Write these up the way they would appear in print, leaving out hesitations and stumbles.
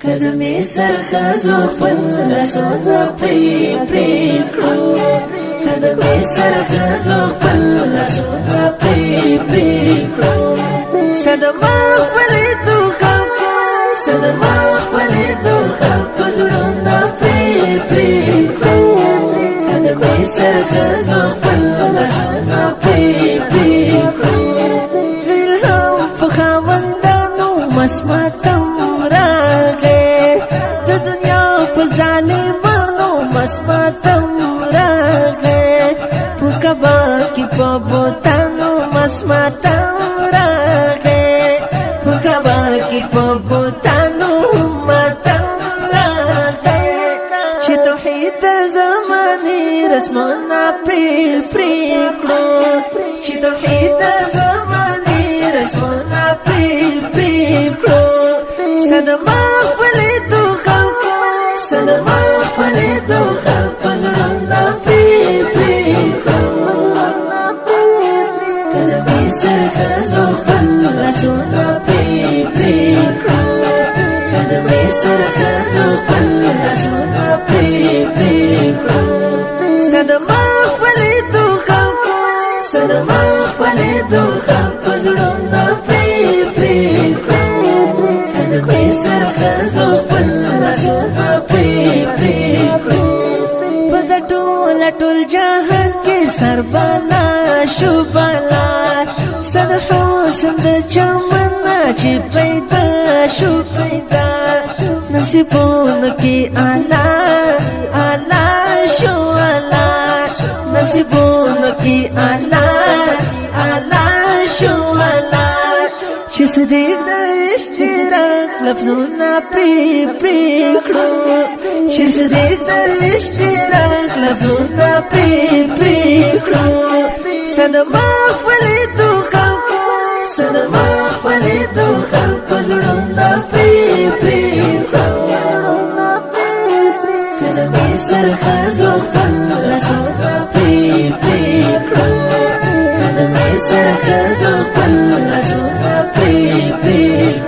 کدمې سرخزو خپل لاسونه پرې کړو کدمې سرخزو خپل لاسونه پرې کړو صدما خپلې تو خلکو صدما خپلې تو خلکو زړونه پرې کړو کدمې سرخزو خپل لاسونه پرې کړو دل هم په خاوندانو مسماتم مسماتم راغے پکبا کی پبوتانو مسماتم راغے پکبا کی پبوتانو ماتم راغے چه توحید زمانی رسمونا پری کړو چه توحید زمانی رسمونا پری کړو صدما خپلې تو خلکو صدما خپلې تو خلکو زړونه پرې کړو کدمې سرخزو خپل لاسونه پرې کړو کدمې سرخزو خپل لاسونه پرې کړو صدما خپلې تو خلکو صدما خپلې تو خلکو زړونه پرې کړو کدمې سرخزو خپل لاسونه ټول جهان کې سربالا شوبالا ستد حسن د چمن چې پیدا شو پیدا نصیبونو کې اعلی شو اعلی نصیبونو کې اعلی شو اعلی چې صدیق د اشتراک لفظونه پرې کړو چې صدیق د اشتراک لفظونه پرې کړو صدما خپلې تو خلکو صدما خپلې تو خلکو زړونه پرې کړو کدمې سرخزو خپل لاسونه پرې کړو کدمې سرخزو خپل لاسونه پرې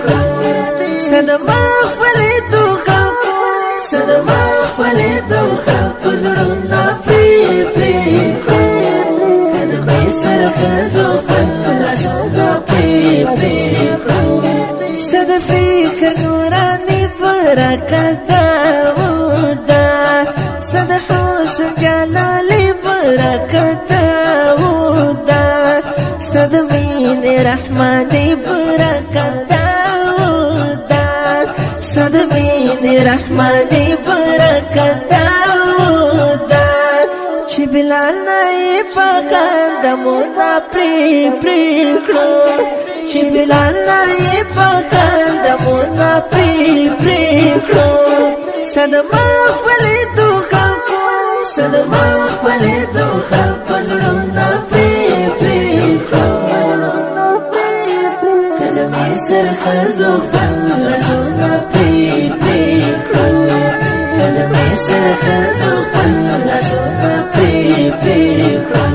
کړو صدما خپلې تو خلکو صدما خپلې تو خلکو زړونه پرې کړو کدمې سرخزو خپل لاسونه پرې کړو صد فکر نوراني برکت ودا صد حسن جلالي برکت ودا صد مين رحماني برکت ودا صد مين رحماني برکت ودا چې بلال نه پخند مونږه پرې کړو چې بلال نه پخند مونږه پرې کړو صدما خپلې تو خلکو صدما خپلې تو خلکو زړونه پرې کړو کدمې سرخزو خپل لاسونه پرې کړو کدمې سرخزو خپل لاسونه پرې کړو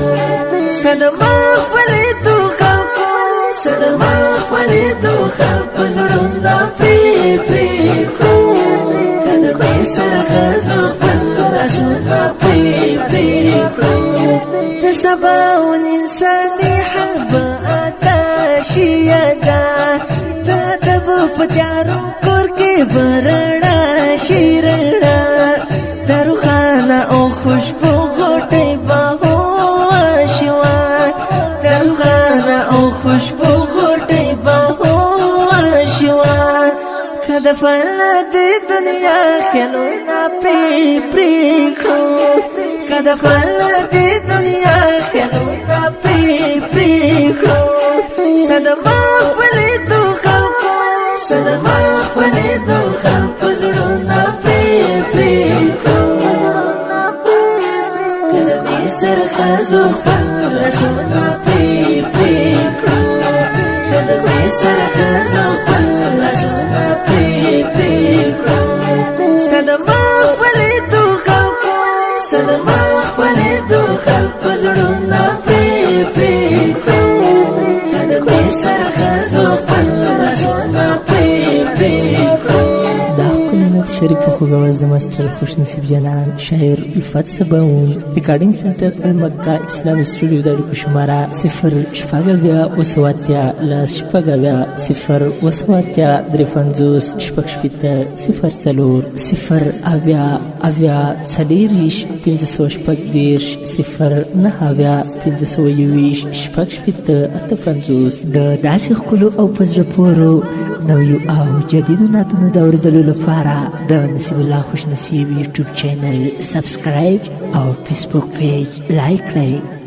صدما خپلې تو خلکو صدما خپلې تو خلکو زړونه پرې کړو کدمې سرخزو خپل لاسونه پرې کړو د سباون انساني حب اتاشیدا د ادب په تیارو کور کې برړا شیرړا دروخانه او خوشبو غټي باهو شوا دروخانه او خوشبو غټي باهو شوا کده فل د دنیا خلونه پرې کړو کده فل د دنیا خلونه پرې کړو صدما خپلې تو خلکو صدما خپلې تو خلکو زړونه پرې کړو کدمې سرخزو خپل لاسونه پرې کړو کدمې سرخزو خپل لاسونه پرې کړو صدما خپلې تو خلکو صدما خپلې تو خلکو زړونه پرې کړو کدمې سرخزو خپل لاسونه پرې کړو نعت شریف خوگواز مستر خوش نصیب جنان شاعر الفت سباون ریکارڈنگ سنٹر المکہ اسلام اسٹوڈیو داری کو شمارہ 0 لاس شپگا 0 درفنزوس شپکشپیت 0 0 صدیریش 500 شپک دیرش 0 520 شپکشپیت اتفنزوس د داسې خلو او پزرپورو نویو او جدیدو ناتونو دور دلو لپاره د نصیب الله خوش نصیب یوټیوب چینل سبسکرایب او فیسبوک پیج لایک کړئ.